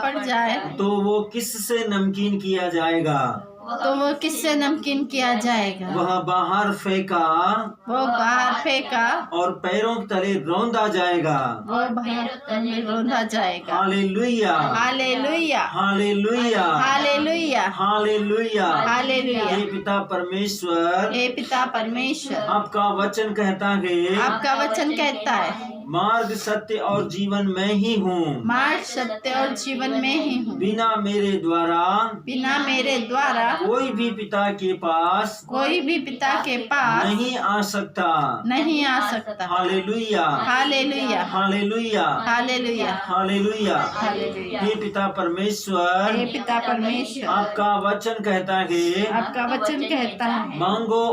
पड़ जाए तो वो किससे नमकीन किया जाएगा? तो वो किससे नमकीन किया जाएगा? वह बाहर फेंका वो बाहर फेंका और पैरों के तले रौंदा जाएगा। वो बाहर रोंदा जाएगा। हालेलुया, हालेलुया, हालेलुया, हालेलुया, हालेलुया। हालेलुया। हे पिता परमेश्वर, हे पिता परमेश्वर, आपका वचन कहता है, आपका वचन कहता है, मार्ग सत्य और जीवन मैं ही हूँ। मार्ग सत्य और जीवन में ही हूँ। बिना मेरे द्वारा कोई भी पिता के पास नहीं आ सकता। नहीं आ सकता। हालेलुया, हालेलुया, हालेलुया, हालेलुया, हालेलुया। हालेलुया। हे पिता परमेश्वर, हे पिता परमेश्वर, आपका वचन कहता है, आपका वचन कहता है, मांगो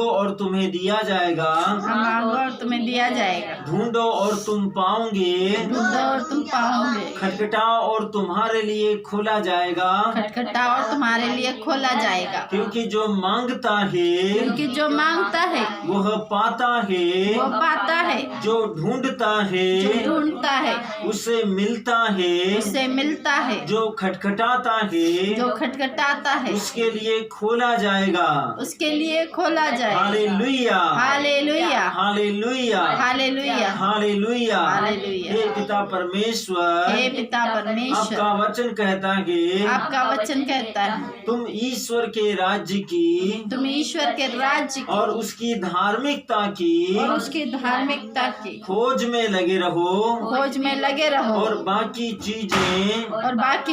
और तुम्हें दिया जाएगा, मांगो और तुम्हें दिया जाएगा, ढूंढो और तुम पाओगे, ढूंढो और तुम पाओगे, खटखटाओ और तुम्हारे लिए खोला जाएगा। खटखटाओ और तुम्हारे लिए खोला जाएगा। क्योंकि जो मांगता है, क्योंकि जो मांगता है वह पाता है, वो पाता है, जो ढूंढता है, जो ढूंढता है उसे मिलता है, उसे मिलता है, जो खटखटाता है, जो खटखटाता है उसके लिए खोला जाएगा। उसके लिए खोला जाएगा। हालेलुया, हालेलुया, हालेलुया, हालेलुया, हालेलुया। हालेलुया। हे पिता परमेश्वर, हे पिता परमेश्वर, आपका वचन कहता है, आपका वचन कहता है, तुम ईश्वर के राज्य की तुम ईश्वर के राज्य की और उसकी धार्मिकता की और उसकी धार्मिकता की खोज में लगे रहो, खोज में लगे रहो, और बाकी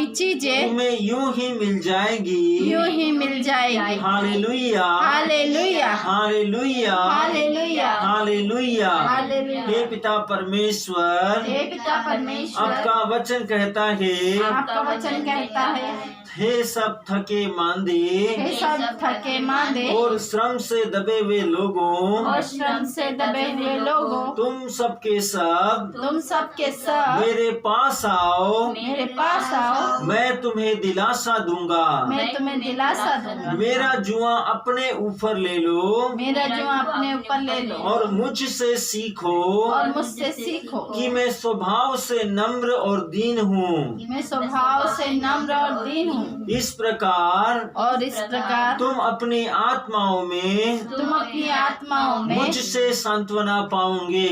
चीजें तुम्हें यूं ही मिल जाएगी। मिल जाएगी। हालेलुया, हालेलुया, हालेलुया, हालेलुया, हालेलुया। हालेलुया। हे पिता परमेश्वर, हे पिता परमेश्वर, आपका वचन कहता है, आपका वचन कहता है, हे सब थके मांदे हे सब थके मांदे और श्रम से दबे हुए लोगों, और श्रम से दबे हुए लोगों, तुम सबके सब मेरे पास आओ, मैं तुम्हें दिलासा दूंगा। मैं तुम्हें दिलासा दूंगा। मेरा जुआ अपने ऊपर ले लो, मेरा जुआ अपने ऊपर ले लो, और मुझसे सीखो, और मुझसे सीखो कि मैं स्वभाव से नम्र और दीन हूँ। मैं स्वभाव से नम्र और दीन हूँ। इस प्रकार तुम अपनी आत्माओं में मुझसे सांत्वना पाओगे।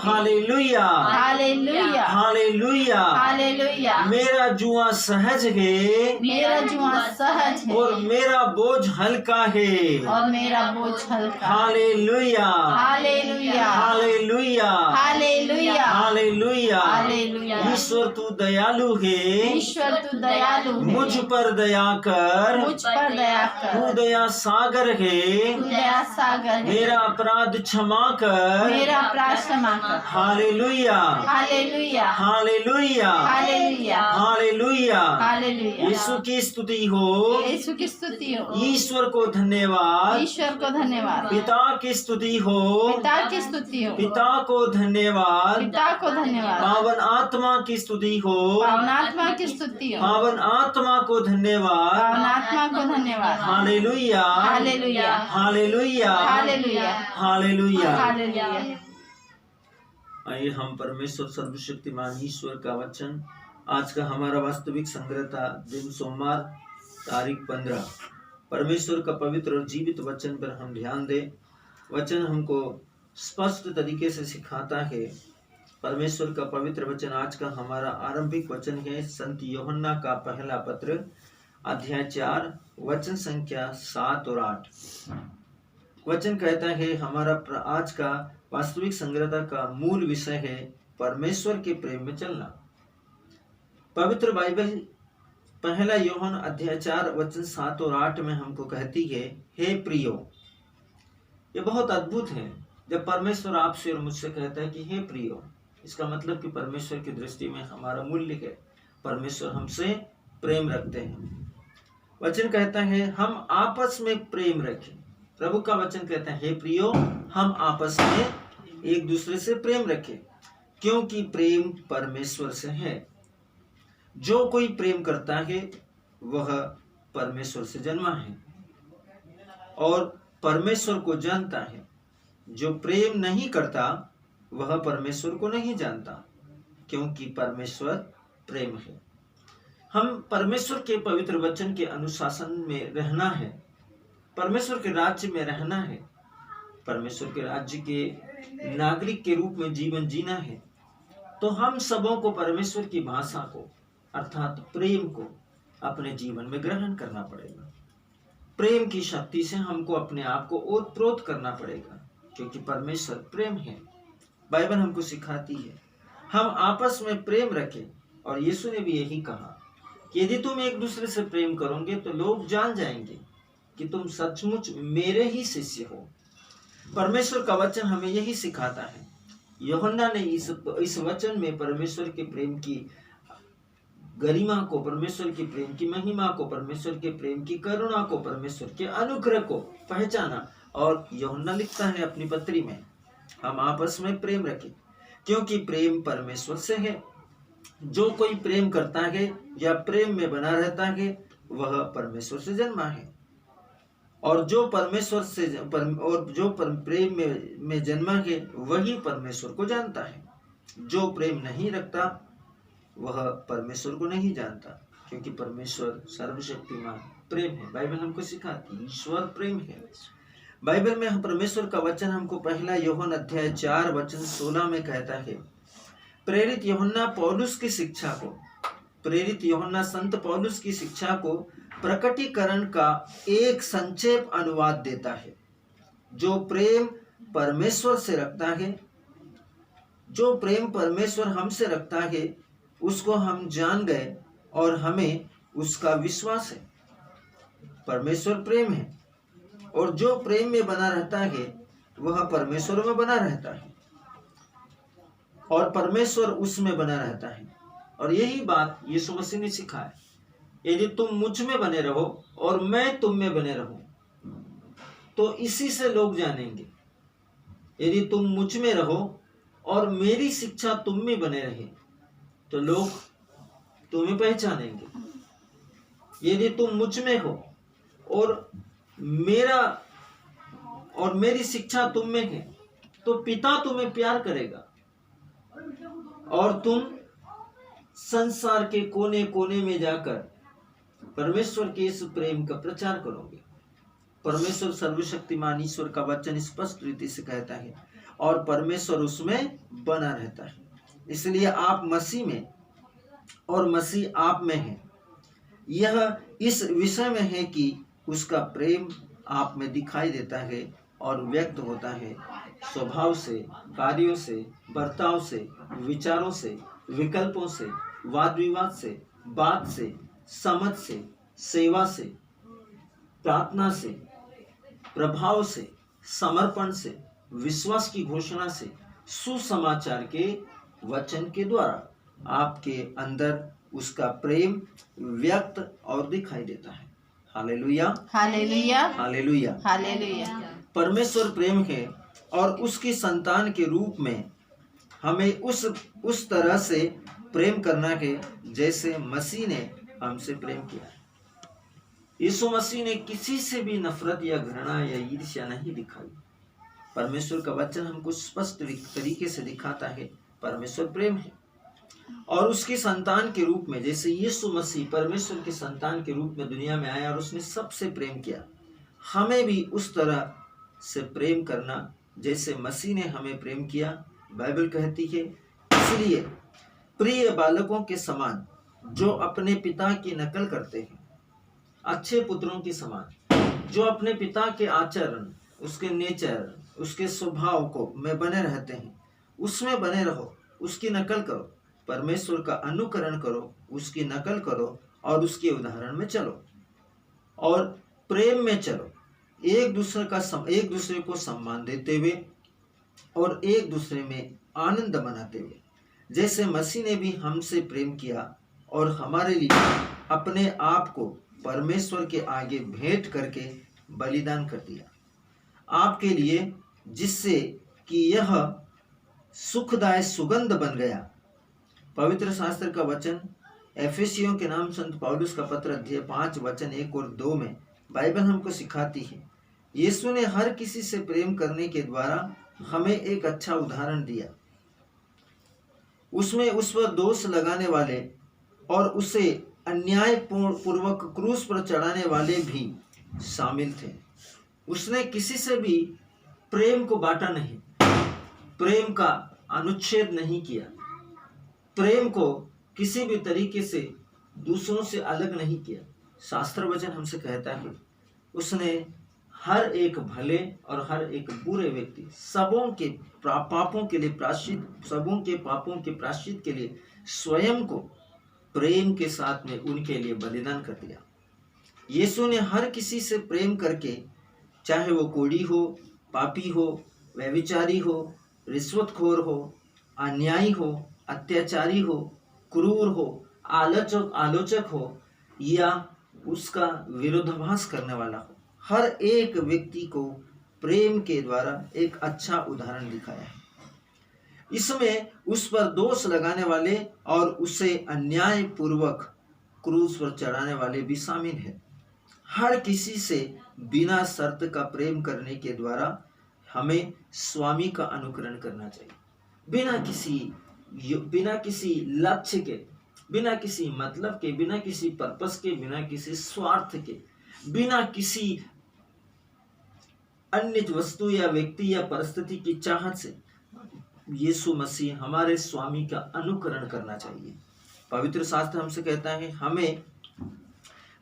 हालेलुया, हालेलुया, हालेलुया, हालेलुया। मेरा जुआ सहज है, मेरा जुआ सहज है, और मेरा बोझ हल्का है। और मेरा बोझ हल्का। हालेलुया, हालेलुया, हालेलुया, हालेलुया, हालेलुया। हालेलुया। ईश्वर तू दयालु है, ईश्वर तू दयालु है, मुझ पर दया कर, मुझ पर दया कर, तू दया सागर है, तू दया सागर है, मेरा अपराध क्षमा कर। मेरा अपराध क्षमा कर। हालेलुया, हालेलुया, हालेलुया, हालेलुया, हालेलुया। हालेलुया। यीशु की स्तुति हो, यीशु की स्तुति हो, ईश्वर को धन्यवाद, ईश्वर को धन्यवाद, पिता की स्तुति हो, पिता की स्तुति हो, पिता को धन्यवाद, पिता को धन्यवाद, पावन आत्मा की स्तुति हो, पावन आत्मा की स्तुति हो, पावन आत्मा को धन्यवाद। पावन आत्मा को धन्यवाद। हालेलुया, हालेलुया, हालेलुया, हालेलुया, हालेलुया। हालेलुया। आइए हम परमेश्वर सर्वशक्तिमान ईश्वर का वचन, आज का हमारा वास्तविक संग्रह था, दिन सोमवार, तारीख 15। परमेश्वर का पवित्र और जीवित वचन पर हम ध्यान दें। वचन हमको स्पष्ट तरीके से सिखाता है। परमेश्वर का पवित्र वचन आज का हमारा आरंभिक वचन है संत यूहन्ना का पहला पत्र, अध्याय 4, वचन संख्या 7 और 8। वचन कहता है, हमारा आज का वास्तविक संग्रह का मूल विषय है परमेश्वर के प्रेम में चलना। पवित्र बाइबल पहला यूहन्ना अध्याय 4 वचन 7 और 8 में हमको कहती है, हे प्रियो। ये बहुत अद्भुत है जब परमेश्वर आपसे और मुझसे कहता है कि हे प्रियो। इसका मतलब कि परमेश्वर की दृष्टि में हमारा मूल्य है, परमेश्वर हमसे प्रेम रखते हैं। वचन कहता है हम आपस में प्रेम रखें। प्रभु का वचन कहता है, हे प्रियो, हम आपस में एक दूसरे से प्रेम रखें, क्योंकि प्रेम परमेश्वर से है। जो कोई प्रेम करता है वह परमेश्वर से जन्मा है और परमेश्वर को जानता है। जो प्रेम नहीं करता वह परमेश्वर को नहीं जानता, क्योंकि परमेश्वर प्रेम है। हम परमेश्वर के पवित्र वचन के अनुशासन में रहना है, परमेश्वर के राज्य में रहना है, परमेश्वर के राज्य के नागरिक के रूप में जीवन जीना है। तो हम सबों को परमेश्वर की भाषा को अर्थात प्रेम को अपने जीवन में ग्रहण करना पड़ेगा। प्रेम की शक्ति से हमको अपने आप को ओतप्रोत करना पड़ेगा, क्योंकि परमेश्वर प्रेम है। बाइबल हमको सिखाती है हम आपस में प्रेम रखें, और यीशु ने भी यही कहा कि यदि तुम एक दूसरे से प्रेम करोगे तो लोग जान जाएंगे कि तुम सचमुच मेरे ही शिष्य हो। परमेश्वर का वचन हमें यही सिखाता है। यूहन्ना ने इस वचन में परमेश्वर के प्रेम की गरिमा को, परमेश्वर के प्रेम की महिमा को, परमेश्वर के प्रेम की करुणा को, परमेश्वर के अनुग्रह को पहचाना। और यूहन्ना लिखता है अपनी पत्री में, हम आपस में प्रेम रखें क्योंकि प्रेम परमेश्वर से है। जो कोई प्रेम करता है या प्रेम में बना रहता है वह परमेश्वर से जन्मा है, और जो परमेश्वर से प्रेम में जन्मा है वही परमेश्वर को जानता है। जो प्रेम नहीं रखता वह परमेश्वर को नहीं जानता, क्योंकि परमेश्वर सर्वशक्तिमान प्रेम है। बाइबल हमको सिखाती है ईश्वर प्रेम है। बाइबल में परमेश्वर का वचन हमको पहला यूहन्ना अध्याय 4 वचन 16 में कहता है, प्रेरित यूहन्ना संत पौलुस की शिक्षा को प्रकटीकरण का एक संक्षेप अनुवाद देता है। जो प्रेम परमेश्वर से रखता है, जो प्रेम परमेश्वर हमसे रखता है उसको हम जान गए और हमें उसका विश्वास है। परमेश्वर प्रेम है, और जो प्रेम में बना रहता है वह परमेश्वर में बना रहता है और परमेश्वर उसमें बना रहता है। और यही बात यीशु मसीह ने सिखाया, यदि तुम मुझ में बने रहो और मैं तुम में बने रहूं तो इसी से लोग जानेंगे। यदि तुम मुझ में रहो और मेरी शिक्षा तुम में बने रहे तो लोग तुम्हें पहचानेंगे। यदि तुम मुझ में हो और मेरी शिक्षा तुम में है तो पिता तुम्हें प्यार करेगा और तुम संसार के कोने कोने में जाकर परमेश्वर के इस प्रेम का प्रचार करोगे। परमेश्वर सर्वशक्तिमान ईश्वर का वचन स्पष्ट रीति से कहता है और परमेश्वर उसमें बना रहता है। इसलिए आप मसीह में और मसीह आप में है। यह इस विषय में है कि उसका प्रेम आप में दिखाई देता है और व्यक्त होता है स्वभाव से, कार्यों से, बर्ताव से, विचारों से, विकल्पों से, वाद विवाद से, बात से, समझ से, सेवा से, प्रार्थना से, प्रभाव से, समर्पण से, विश्वास की घोषणा से, सुसमाचार के वचन के द्वारा आपके अंदर उसका प्रेम व्यक्त और दिखाई देता है। हालेलुया, हालेलुया, हालेलुया, हालेलुया। परमेश्वर प्रेम है और उसकी संतान के रूप में हमें उस तरह से प्रेम करना है जैसे मसीह ने हमसे प्रेम किया। यीशु मसीह ने किसी से भी नफरत या घृणा या ईर्ष्या नहीं दिखाई। परमेश्वर का वचन हमको स्पष्ट तरीके से दिखाता है परमेश्वर प्रेम है और उसकी संतान के रूप में जैसे यीशु मसीह परमेश्वर के संतान के रूप में दुनिया में आया और उसने सबसे प्रेम किया, हमें भी उस तरह से प्रेम करना जैसे मसीह ने हमें प्रेम किया। बाइबल कहती है, इसलिए प्रिय बालकों के समान जो अपने पिता की नकल करते हैं, अच्छे पुत्रों के समान जो अपने पिता के आचरण, उसके नेचर, उसके स्वभाव को में बने रहते हैं, उसमें बने रहो, उसकी नकल करो, परमेश्वर का अनुकरण करो, उसकी नकल करो और उसके उदाहरण में चलो और प्रेम में चलो, एक दूसरे को सम्मान देते हुए और एक दूसरे में आनंद मनाते हुए, जैसे मसीह ने भी हमसे प्रेम किया और हमारे लिए अपने आप को परमेश्वर के आगे भेंट करके बलिदान कर दिया आपके लिए, जिससे कि यह सुखदायक सुगंध बन गया। पवित्र शास्त्र का वचन एफेसियों के नाम संत पौलुस का पत्र अध्याय 5 वचन 1 और 2 में बाइबल हमको सिखाती है, यीशु ने हर किसी से प्रेम करने के द्वारा हमें एक अच्छा उदाहरण दिया। उसमें उस पर दोष लगाने वाले और उसे अन्याय पूर्वक क्रूस पर चढ़ाने वाले भी शामिल थे। उसने किसी से भी प्रेम को बांटा नहीं, प्रेम का अनुच्छेद नहीं किया, प्रेम को किसी भी तरीके से दूसरों से अलग नहीं किया। शास्त्र वचन हमसे कहता है उसने हर एक भले और हर एक बुरे व्यक्ति सबों के पापों के लिए प्रायश्चित, सबों के पापों के प्रायश्चित के लिए स्वयं को प्रेम के साथ में उनके लिए बलिदान कर दिया। यीशु ने हर किसी से प्रेम करके, चाहे वो कोढ़ी हो, पापी हो, व्यभिचारी हो, रिश्वतखोर हो, अन्यायी हो, अत्याचारी हो, क्रूर हो, आलोचक हो या उसका विरोधाभास करने वाला हो, हर एक व्यक्ति को प्रेम के द्वारा एक अच्छा उदाहरण दिखाया है। इसमें उस पर दोष लगाने वाले और उसे अन्याय पूर्वक क्रूस पर चढ़ाने वाले भी शामिल है। हर किसी से बिना शर्त का प्रेम करने के द्वारा हमें स्वामी का अनुकरण करना चाहिए, बिना किसी लक्ष्य के, बिना किसी मतलब के, बिना किसी पर्पस के, बिना किसी स्वार्थ के, बिना किसी अन्य वस्तु या व्यक्ति या परिस्थिति की चाहत से यीशु मसीह हमारे स्वामी का अनुकरण करना चाहिए। पवित्र शास्त्र हमसे कहता है हमें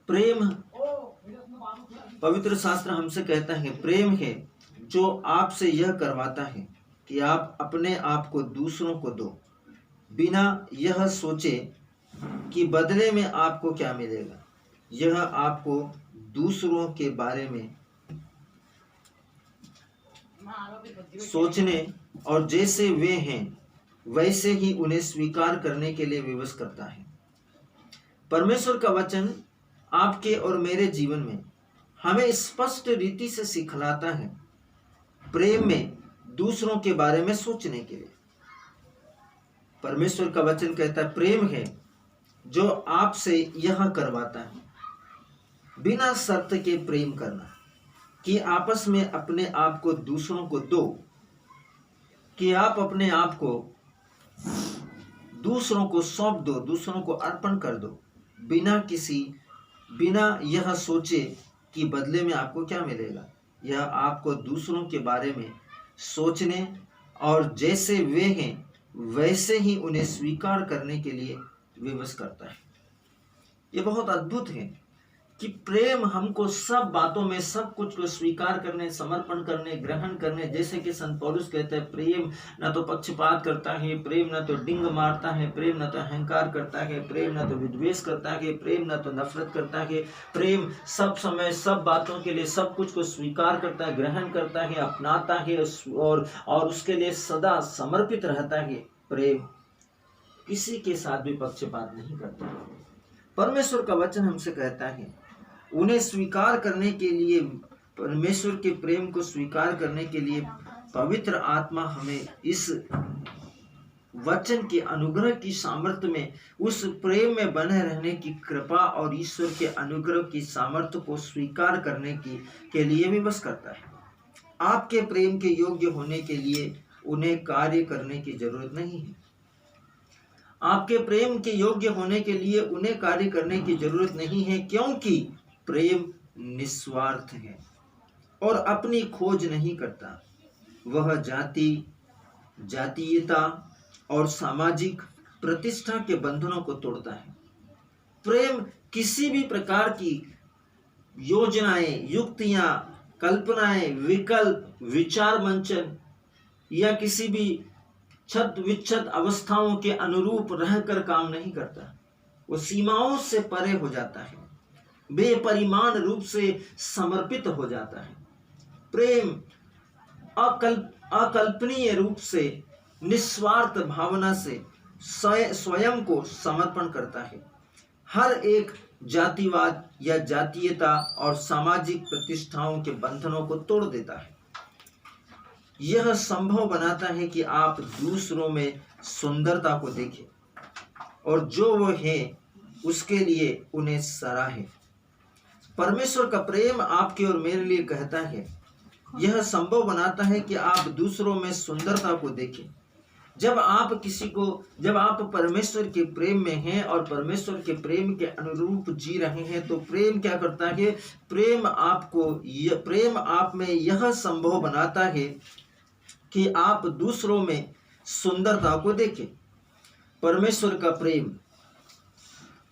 प्रेम, पवित्र शास्त्र हमसे कहता है प्रेम है जो आपसे यह करवाता है कि आप अपने आप को दूसरों को दो, बिना यह सोचे कि बदले में आपको क्या मिलेगा। यह आपको दूसरों के बारे में सोचने और जैसे वे हैं वैसे ही उन्हें स्वीकार करने के लिए विवश करता है। परमेश्वर का वचन आपके और मेरे जीवन में हमें स्पष्ट रीति से सिखलाता है प्रेम में दूसरों के बारे में सोचने के लिए। परमेश्वर का वचन कहता है प्रेम है जो आपसे यह करवाता है, बिना शर्त के प्रेम करना, कि आपस में अपने आप को दूसरों को दो, कि आप अपने आप को दूसरों को सौंप दो, दूसरों को अर्पण कर दो, बिना यह सोचे कि बदले में आपको क्या मिलेगा। यह आपको दूसरों के बारे में सोचने और जैसे वे हैं वैसे ही उन्हें स्वीकार करने के लिए विवश करता है। ये बहुत अद्भुत है कि प्रेम हमको सब बातों में सब कुछ को स्वीकार करने, समर्पण करने, ग्रहण करने, जैसे कि संत पौलुस कहते हैं प्रेम न तो पक्षपात करता है, प्रेम न तो डिंग मारता है, प्रेम न तो अहंकार करता है, प्रेम न तो विद्वेष करता है, प्रेम न तो नफरत करता है, प्रेम सब समय सब बातों के लिए सब कुछ को स्वीकार करता है, ग्रहण करता है, अपनाता है और उसके लिए सदा समर्पित रहता है। प्रेम किसी के साथ भी पक्षपात नहीं करता। परमेश्वर का वचन हमसे कहता है उन्हें स्वीकार करने के लिए, परमेश्वर के प्रेम को स्वीकार करने के लिए पवित्र आत्मा हमें इस वचन के अनुग्रह की सामर्थ्य में उस प्रेम में बने रहने की कृपा और ईश्वर के अनुग्रह की सामर्थ्य को स्वीकार करने के लिए विवश करता है। आपके प्रेम के योग्य होने के लिए उन्हें कार्य करने की जरूरत नहीं है। आपके प्रेम के योग्य होने के लिए उन्हें कार्य करने की जरूरत नहीं है, क्योंकि प्रेम निस्वार्थ है और अपनी खोज नहीं करता। वह जाति, जातीयता और सामाजिक प्रतिष्ठा के बंधनों को तोड़ता है। प्रेम किसी भी प्रकार की योजनाएं, युक्तियां, कल्पनाएं, विकल्प, विचार मंचन या किसी भी छद विच्छद अवस्थाओं के अनुरूप रहकर काम नहीं करता। वो सीमाओं से परे हो जाता है, बेपरिमाण रूप से समर्पित हो जाता है। प्रेम अकल्पनीय रूप से निस्वार्थ भावना से स्वयं को समर्पण करता है। हर एक जातिवाद या जातीयता और सामाजिक प्रतिष्ठाओं के बंधनों को तोड़ देता है। यह संभव बनाता है कि आप दूसरों में सुंदरता को देखें और जो वो है उसके लिए उन्हें सराहें। परमेश्वर का प्रेम आपके और मेरे लिए कहता है, यह संभव बनाता है कि आप दूसरों में सुंदरता को देखें जब आप परमेश्वर के प्रेम में हैं और परमेश्वर के प्रेम के अनुरूप जी रहे हैं, तो प्रेम क्या करता है? प्रेम आप में यह संभव बनाता है कि आप दूसरों में सुंदरता को देखें। परमेश्वर का प्रेम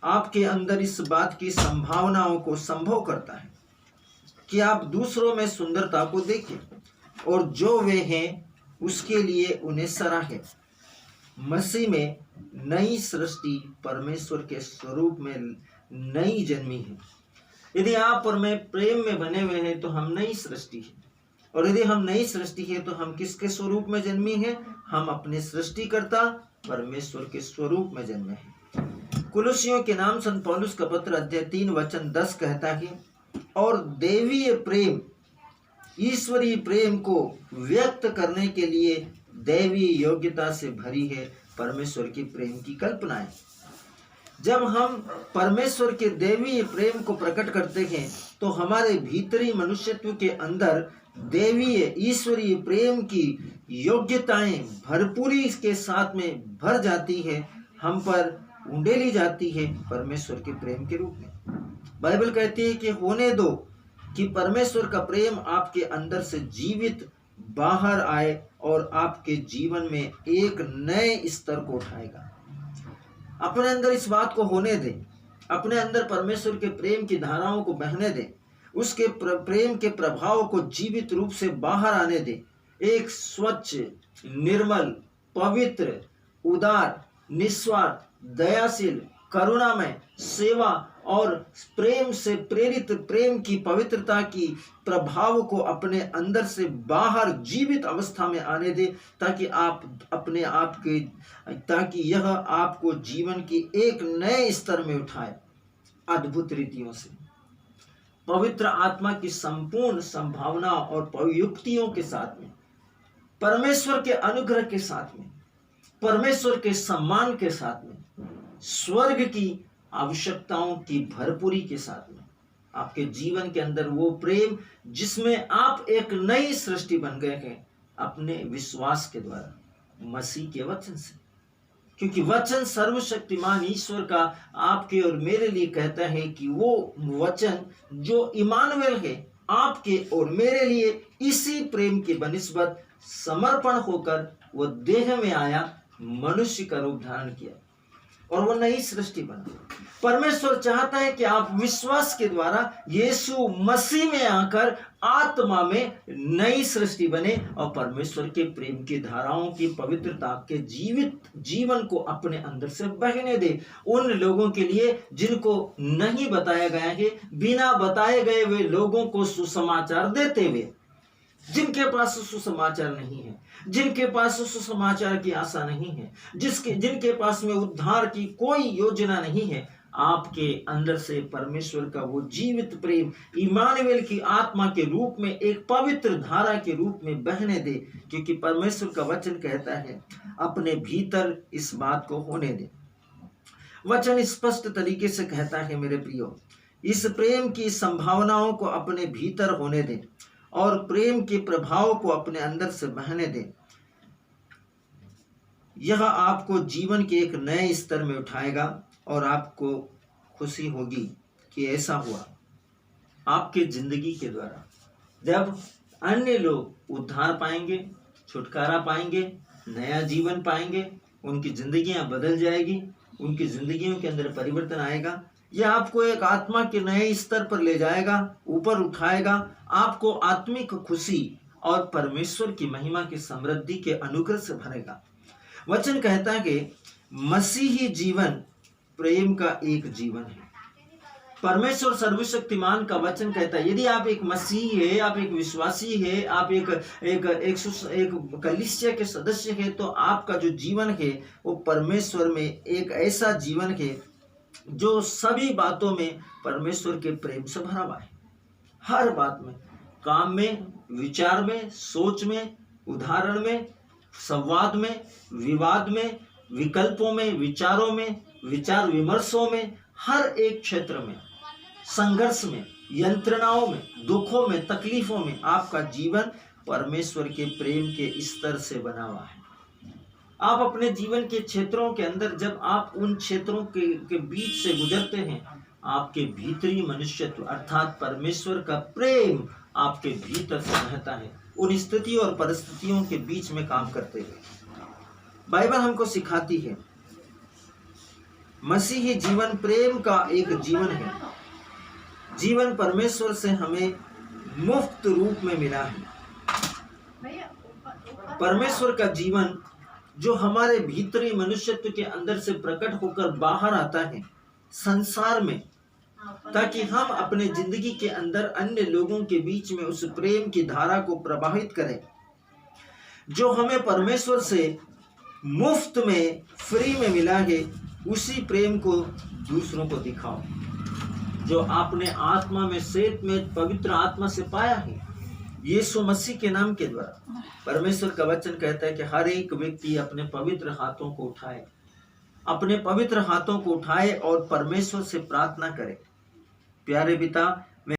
आपके अंदर इस बात की संभावनाओं को संभव करता है कि आप दूसरों में सुंदरता को देखें और जो वे हैं उसके लिए उन्हें सराहें। मसीह में नई सृष्टि परमेश्वर के स्वरूप में नई जन्मी है। यदि आप और मैं प्रेम में बने हुए हैं तो हम नई सृष्टि है, और यदि हम नई सृष्टि है तो हम किसके स्वरूप में जन्मी है? हम अपने सृष्टिकर्ता परमेश्वर के स्वरूप में जन्मे हैं। कुलुसियों के नाम संत पौलुस का पत्र अध्याय 3 वचन 10 कहता है, और दैवीय प्रेम ईश्वरीय प्रेम को व्यक्त करने के लिए दैवीय योग्यता से भरी है परमेश्वर की प्रेम की कल्पनाएं। जब हम परमेश्वर के दैवीय प्रेम को प्रकट करते हैं तो हमारे भीतरी मनुष्यत्व के अंदर दैवीय ईश्वरीय प्रेम की योग्यताएं भरपूरी के साथ में भर जाती है, हम पर उंडेली जाती है परमेश्वर के प्रेम के रूप में। बाइबल कहती है कि होने दो कि परमेश्वर का प्रेम आपके अंदर से जीवित बाहर आए और आपके जीवन में एक नए स्तर को उठाएगा। अपने अंदर इस बात को होने दें, अपने अंदर परमेश्वर के प्रेम की धाराओं को बहने दें, उसके प्रेम के प्रभाव को जीवित रूप से बाहर आने दें। एक स्वच्छ, निर्मल, पवित्र, उदार, निस्वार्थ, दयाशील, करुणामय, सेवा और प्रेम से प्रेरित प्रेम की पवित्रता की प्रभाव को अपने अंदर से बाहर जीवित अवस्था में आने दे, ताकि यह आपको जीवन की एक नए स्तर में उठाए। अद्भुत रीतियों से पवित्र आत्मा की संपूर्ण संभावना और युक्तियों के साथ में, परमेश्वर के अनुग्रह के साथ में, परमेश्वर के सम्मान के साथ में, स्वर्ग की आवश्यकताओं की भरपूरी के साथ में आपके जीवन के अंदर वो प्रेम जिसमें आप एक नई सृष्टि बन गए हैं अपने विश्वास के द्वारा मसीह के वचन से। क्योंकि वचन सर्वशक्तिमान ईश्वर का आपके और मेरे लिए कहता है कि वो वचन जो इमानुएल है आपके और मेरे लिए इसी प्रेम के बनिस्बत समर्पण होकर वो देह में आया, मनुष्य का रूप धारण किया और वो नई सृष्टि बना। परमेश्वर चाहता है कि आप विश्वास के द्वारा यीशु मसीह में आकर आत्मा में नई सृष्टि बने और परमेश्वर के प्रेम की धाराओं की पवित्रता के जीवित जीवन को अपने अंदर से बहने दे। उन लोगों के लिए जिनको नहीं बताया गया है, बिना बताए गए वे लोगों को सुसमाचार देते हुए, जिनके पास सुसमाचार नहीं है, जिनके पास सुसमाचार की आशा नहीं है, जिनके पास में उद्धार की कोई योजना नहीं है, आपके अंदर से परमेश्वर का वो जीवित प्रेम इमानुएल की आत्मा के रूप में एक पवित्र धारा के रूप में बहने दे। क्योंकि परमेश्वर का वचन कहता है अपने भीतर इस बात को होने दे। वचन स्पष्ट तरीके से कहता है मेरे प्रियो, इस प्रेम की संभावनाओं को अपने भीतर होने दें और प्रेम के प्रभाव को अपने अंदर से बहने दें। यह आपको जीवन के एक नए स्तर में उठाएगा और आपको खुशी होगी कि ऐसा हुआ आपके जिंदगी के द्वारा। जब अन्य लोग उद्धार पाएंगे, छुटकारा पाएंगे, नया जीवन पाएंगे, उनकी जिंदगियां बदल जाएगी, उनकी जिंदगियों के अंदर परिवर्तन आएगा। यह आपको एक आत्मा के नए स्तर पर ले जाएगा, ऊपर उठाएगा, आपको आत्मिक खुशी और परमेश्वर की महिमा की समृद्धि के अनुग्रह से भरेगा। वचन कहता है कि मसीही जीवन प्रेम का एक जीवन है। परमेश्वर सर्वशक्तिमान का वचन कहता है यदि आप एक मसीही है, आप एक विश्वासी है, आप एक कलीसिया के सदस्य है, तो आपका जो जीवन है वो परमेश्वर में एक ऐसा जीवन है जो सभी बातों में परमेश्वर के प्रेम से भरा हुआ है। हर बात में, काम में, विचार में, सोच में, उदाहरण में, संवाद में, विवाद में, विकल्पों में, विचारों में, विचार विमर्शों में, हर एक क्षेत्र में, संघर्ष में, यंत्रणाओं में, दुखों में, तकलीफों में आपका जीवन परमेश्वर के प्रेम के स्तर से बना हुआ है। आप अपने जीवन के क्षेत्रों के अंदर जब आप उन क्षेत्रों के बीच से गुजरते हैं, आपके भीतरी मनुष्यत्व अर्थात परमेश्वर का प्रेम आपके भीतर से रहता है, उन स्थिति और परिस्थितियों के बीच में काम करते हुए। बाइबल हमको सिखाती है मसीही जीवन प्रेम का एक जीवन है। जीवन परमेश्वर से हमें मुफ्त रूप में मिला है। परमेश्वर का जीवन जो हमारे भीतरी मनुष्यत्व के अंदर से प्रकट होकर बाहर आता है संसार में, ताकि हम अपने जिंदगी के अंदर अन्य लोगों के बीच में उस प्रेम की धारा को प्रवाहित करें जो हमें परमेश्वर से मुफ्त में फ्री में मिला है। उसी प्रेम को दूसरों को दिखाओ जो आपने आत्मा में सेत में पवित्र आत्मा से पाया है, यीशु मसीह के नाम के द्वारा। परमेश्वर का वचन कहता है कि हर एक व्यक्ति अपने पवित्र हाथों को उठाए, अपने पवित्र हाथों को उठाए और परमेश्वर से प्रार्थना करे, प्यारे पिता